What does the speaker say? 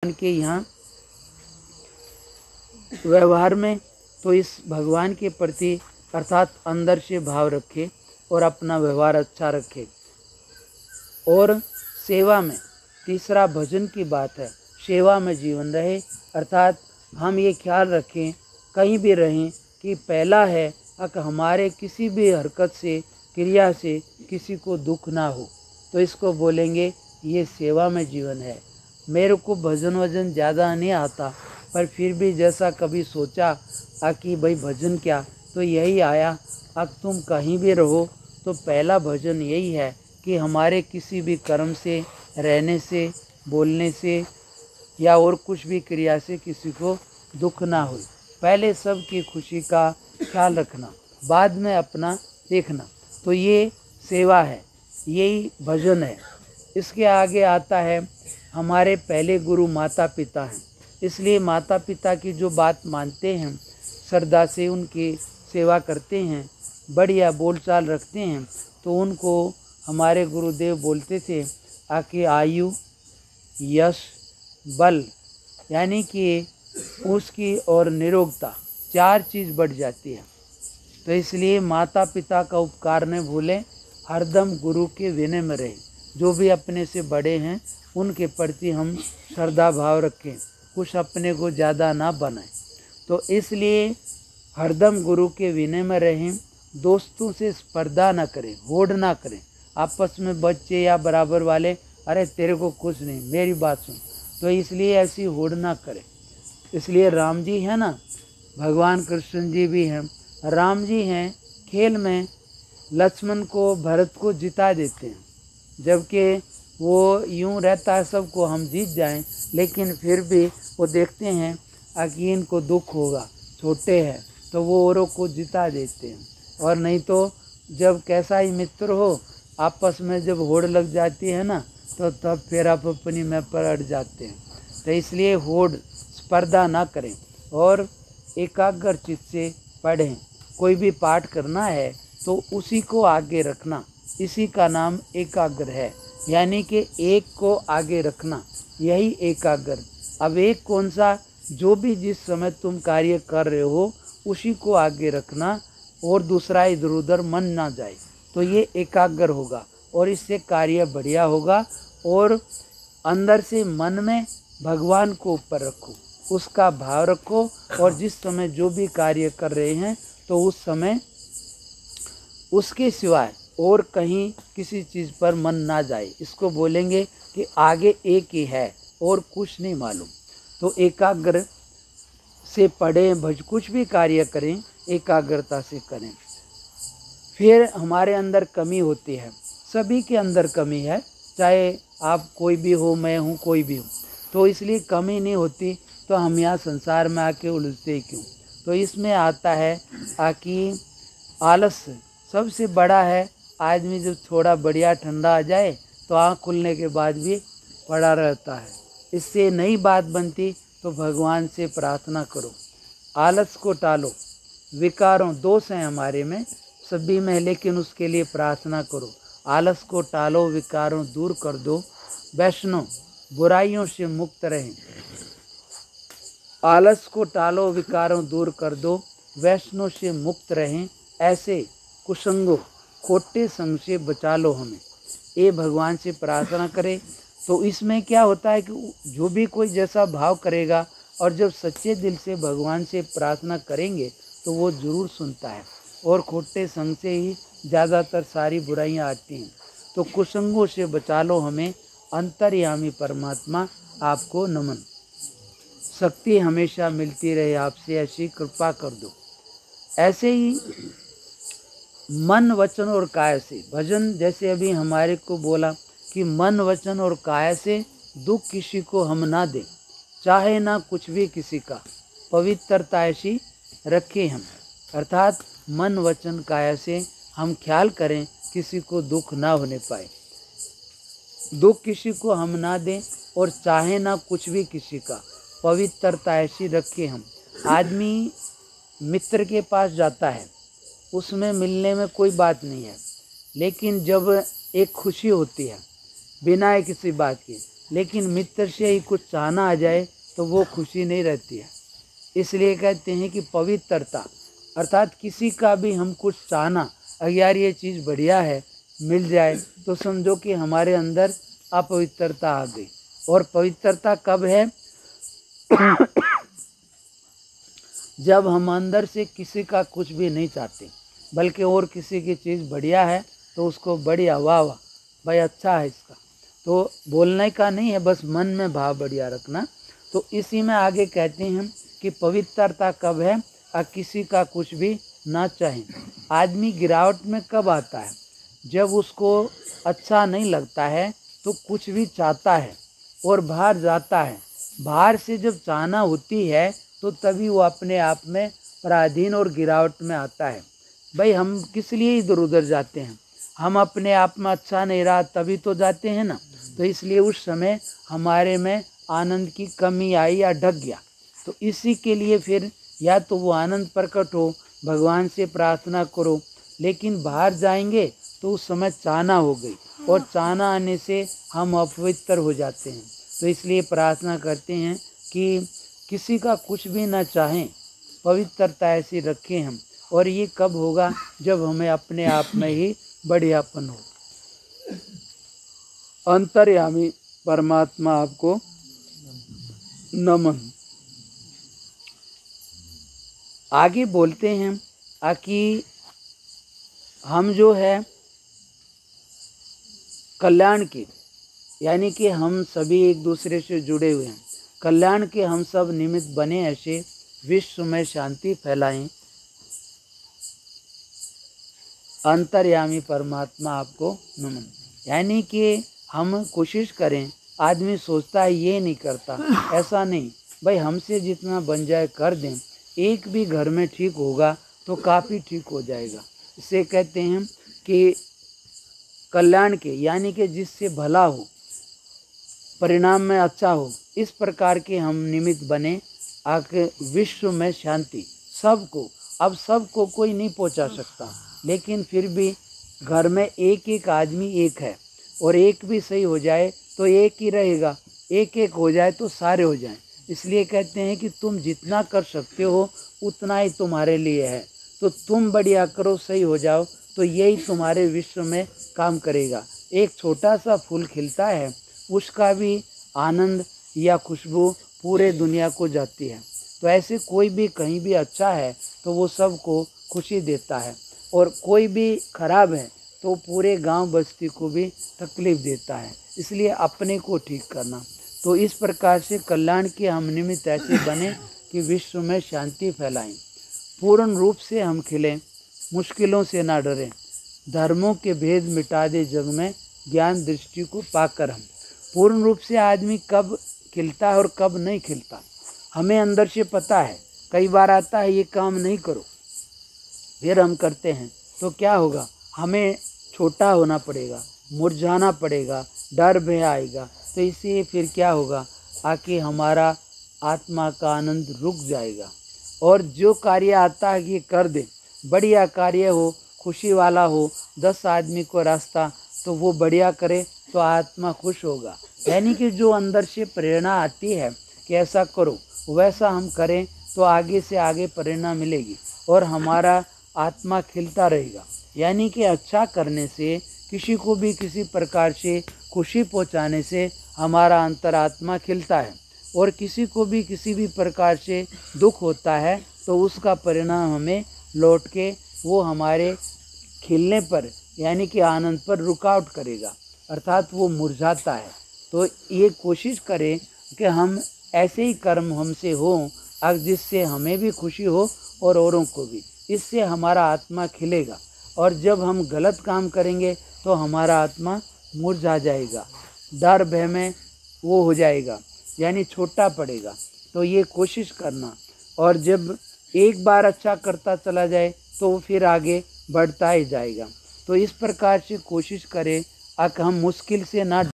के यहाँ व्यवहार में, तो इस भगवान के प्रति अर्थात अंदर से भाव रखे और अपना व्यवहार अच्छा रखे। और सेवा में, तीसरा भजन की बात है, सेवा में जीवन रहे, अर्थात हम ये ख्याल रखें कहीं भी रहें कि पहला है कि हमारे किसी भी हरकत से, क्रिया से किसी को दुख ना हो, तो इसको बोलेंगे ये सेवा में जीवन है। मेरे को भजन वजन ज़्यादा नहीं आता, पर फिर भी जैसा कभी सोचा कि भाई भजन क्या, तो यही आया। अब तुम कहीं भी रहो तो पहला भजन यही है कि हमारे किसी भी कर्म से, रहने से, बोलने से या और कुछ भी क्रिया से किसी को दुख ना हो। पहले सबकी खुशी का ख्याल रखना, बाद में अपना देखना, तो ये सेवा है, यही भजन है। इसके आगे आता है हमारे पहले गुरु माता पिता हैं, इसलिए माता पिता की जो बात मानते हैं, श्रद्धा से उनकी सेवा करते हैं, बढ़िया बोलचाल रखते हैं, तो उनको हमारे गुरुदेव बोलते थे कि आयु, यश, बल, यानी कि उसकी और निरोगता, चार चीज़ बढ़ जाती है। तो इसलिए माता पिता का उपकार न भूलें, हरदम गुरु के विनय में रहें। जो भी अपने से बड़े हैं उनके प्रति हम श्रद्धा भाव रखें, कुछ अपने को ज़्यादा ना बनाएं। तो इसलिए हरदम गुरु के विनय में रहें, दोस्तों से स्पर्धा ना करें, होड़ ना करें। आपस में बच्चे या बराबर वाले, अरे तेरे को कुछ नहीं, मेरी बात सुन, तो इसलिए ऐसी होड़ ना करें। इसलिए राम जी है ना, भगवान कृष्ण जी भी हैं, राम जी हैं खेल में लक्ष्मण को, भरत को जिता देते हैं, जबकि वो यूँ रहता है सबको हम जीत जाएं, लेकिन फिर भी वो देखते हैं कि इनको दुख होगा, छोटे हैं, तो वो औरों को जिता देते हैं। और नहीं तो जब कैसा ही मित्र हो, आपस में जब होड़ लग जाती है ना, तो तब फिर आप अपनी में पर अड़ जाते हैं। तो इसलिए होड़, स्पर्धा ना करें और एकाग्र चित्त से पढ़ें। कोई भी पाठ करना है तो उसी को आगे रखना, इसी का नाम एकाग्र है, यानी कि एक को आगे रखना, यही एकाग्र। अब एक कौन सा, जो भी जिस समय तुम कार्य कर रहे हो उसी को आगे रखना और दूसरा इधर उधर मन ना जाए, तो ये एकाग्र होगा और इससे कार्य बढ़िया होगा। और अंदर से मन में भगवान को ऊपर रखो, उसका भाव रखो, और जिस समय जो भी कार्य कर रहे हैं तो उस समय उसके सिवाय और कहीं किसी चीज़ पर मन ना जाए। इसको बोलेंगे कि आगे एक ही है और कुछ नहीं मालूम। तो एकाग्र से पढ़ें, कुछ भी कार्य करें एकाग्रता से करें। फिर हमारे अंदर कमी होती है, सभी के अंदर कमी है, चाहे आप कोई भी हो, मैं हूँ, कोई भी हो, तो इसलिए कमी नहीं होती तो हम यहाँ संसार में आके उलझते क्यों। तो इसमें आता है कि आलस सबसे बड़ा है। आदमी जब थोड़ा बढ़िया ठंडा आ जाए तो आँख खुलने के बाद भी पड़ा रहता है, इससे नई बात बनती। तो भगवान से प्रार्थना करो, आलस को टालो। विकारों, दोष हैं हमारे में, सभी में, लेकिन उसके लिए प्रार्थना करो। आलस को टालो, विकारों दूर कर दो, वैष्णव बुराइयों से मुक्त रहें। आलस को टालो, विकारों दूर कर दो, वैष्णव से मुक्त रहें। ऐसे कुसंगों, खोटे संग से बचा लो हमें, ये भगवान से प्रार्थना करें। तो इसमें क्या होता है कि जो भी कोई जैसा भाव करेगा और जब सच्चे दिल से भगवान से प्रार्थना करेंगे तो वो ज़रूर सुनता है, और खोटे संग से ही ज़्यादातर सारी बुराइयां आती हैं। तो कुसंगों से बचा लो हमें, अंतर्यामी परमात्मा आपको नमन। शक्ति हमेशा मिलती रहे आपसे, ऐसी कृपा कर दो। ऐसे ही मन, वचन और काया से भजन, जैसे अभी हमारे को बोला कि मन, वचन और काया से दुख किसी को हम ना दें, चाहे ना कुछ भी किसी का, पवित्रता ऐसी रखें हम। अर्थात मन, वचन, काया से हम ख्याल करें किसी को दुख ना होने पाए, दुख किसी को हम ना दें, और चाहे ना कुछ भी किसी का, पवित्रता ऐसी रखें हम। आदमी मित्र के पास जाता है, उसमें मिलने में कोई बात नहीं है, लेकिन जब एक खुशी होती है बिना किसी बात के, लेकिन मित्र से ही कुछ चाहना आ जाए तो वो खुशी नहीं रहती है। इसलिए कहते हैं कि पवित्रता अर्थात किसी का भी हम कुछ चाहना, अगर यार ये चीज़ बढ़िया है मिल जाए, तो समझो कि हमारे अंदर अपवित्रता आ गई। और पवित्रता कब है? जब हम अंदर से किसी का कुछ भी नहीं चाहते, बल्कि और किसी की चीज़ बढ़िया है तो उसको बढ़िया, वाह वाह भाई अच्छा है इसका, तो बोलने का नहीं है, बस मन में भाव बढ़िया रखना। तो इसी में आगे कहते हैं कि पवित्रता कब है? किसी का कुछ भी ना चाहे। आदमी गिरावट में कब आता है? जब उसको अच्छा नहीं लगता है तो कुछ भी चाहता है और बाहर जाता है। बाहर से जब चाहना होती है तो तभी वो अपने आप में पराधीन और गिरावट में आता है। भाई हम किस लिए इधर उधर जाते हैं? हम अपने आप में अच्छा नहीं रहा तभी तो जाते हैं ना। तो इसलिए उस समय हमारे में आनंद की कमी आई या ढक गया, तो इसी के लिए फिर या तो वो आनंद प्रकट हो, भगवान से प्रार्थना करो। लेकिन बाहर जाएंगे तो उस समय चाहना हो गई, और चाहना आने से हम अपवित्र हो जाते हैं। तो इसलिए प्रार्थना करते हैं कि किसी का कुछ भी ना चाहें, पवित्रता ऐसी रखें हम। और ये कब होगा? जब हमें अपने आप में ही बढ़ियापन हो। अंतर्यामी परमात्मा आपको नमन। आगे बोलते हैं कि हम जो है कल्याण के, यानी कि हम सभी एक दूसरे से जुड़े हुए हैं, कल्याण के हम सब निमित्त बने, ऐसे विश्व में शांति फैलाएं। अंतर्यामी परमात्मा आपको नमन। यानी कि हम कोशिश करें, आदमी सोचता है ये नहीं करता, ऐसा नहीं भाई, हमसे जितना बन जाए कर दें। एक भी घर में ठीक होगा तो काफ़ी ठीक हो जाएगा। इसे कहते हैं कि कल्याण के, यानी कि जिससे भला हो, परिणाम में अच्छा हो, इस प्रकार के हम निमित्त बने। आके विश्व में शांति सबको, अब सबको कोई नहीं पहुंचा सकता, लेकिन फिर भी घर में एक एक आदमी एक है, और एक भी सही हो जाए तो एक ही रहेगा, एक एक हो जाए तो सारे हो जाएं। इसलिए कहते हैं कि तुम जितना कर सकते हो उतना ही तुम्हारे लिए है। तो तुम बढ़िया करो, सही हो जाओ, तो यही तुम्हारे विश्व में काम करेगा। एक छोटा सा फूल खिलता है, उसका भी आनंद या खुशबू पूरे दुनिया को जाती है। तो ऐसे कोई भी कहीं भी अच्छा है तो वो सबको खुशी देता है, और कोई भी खराब है तो पूरे गांव बस्ती को भी तकलीफ देता है। इसलिए अपने को ठीक करना। तो इस प्रकार से कल्याण के हम निमित्त ऐसे बने कि विश्व में शांति फैलाएं, पूर्ण रूप से हम खिलें, मुश्किलों से ना डरें, धर्मों के भेद मिटा दे जग में, ज्ञान दृष्टि को पाकर हम। पूर्ण रूप से आदमी कब खिलता है और कब नहीं खिलता, हमें अंदर से पता है। कई बार आता है ये काम नहीं करो, फिर हम करते हैं तो क्या होगा? हमें छोटा होना पड़ेगा, मुरझाना पड़ेगा, डर भय आएगा। तो इससे फिर क्या होगा? आके हमारा आत्मा का आनंद रुक जाएगा। और जो कार्य आता है कि कर दे, बढ़िया कार्य हो, खुशी वाला हो, 10 आदमी को रास्ता, तो वो बढ़िया करे तो आत्मा खुश होगा। यानी कि जो अंदर से प्रेरणा आती है कि ऐसा करो, वैसा हम करें तो आगे से आगे प्रेरणा मिलेगी और हमारा आत्मा खिलता रहेगा। यानी कि अच्छा करने से, किसी को भी किसी प्रकार से खुशी पहुंचाने से हमारा अंतरात्मा खिलता है, और किसी को भी किसी भी प्रकार से दुख होता है तो उसका परिणाम हमें लौट के वो हमारे खिलने पर, यानी कि आनंद पर रुकावट करेगा, अर्थात वो मुरझाता है। तो ये कोशिश करें कि हम ऐसे ही कर्म हमसे हों जिससे हमें भी खुशी हो और औरों को भी। इससे हमारा आत्मा खिलेगा। और जब हम गलत काम करेंगे तो हमारा आत्मा मुरझा जाएगा, डर भय में वो हो जाएगा, यानी छोटा पड़ेगा। तो ये कोशिश करना, और जब एक बार अच्छा करता चला जाए तो वो फिर आगे बढ़ता ही जाएगा। तो इस प्रकार से कोशिश करें कि हम मुश्किल से ना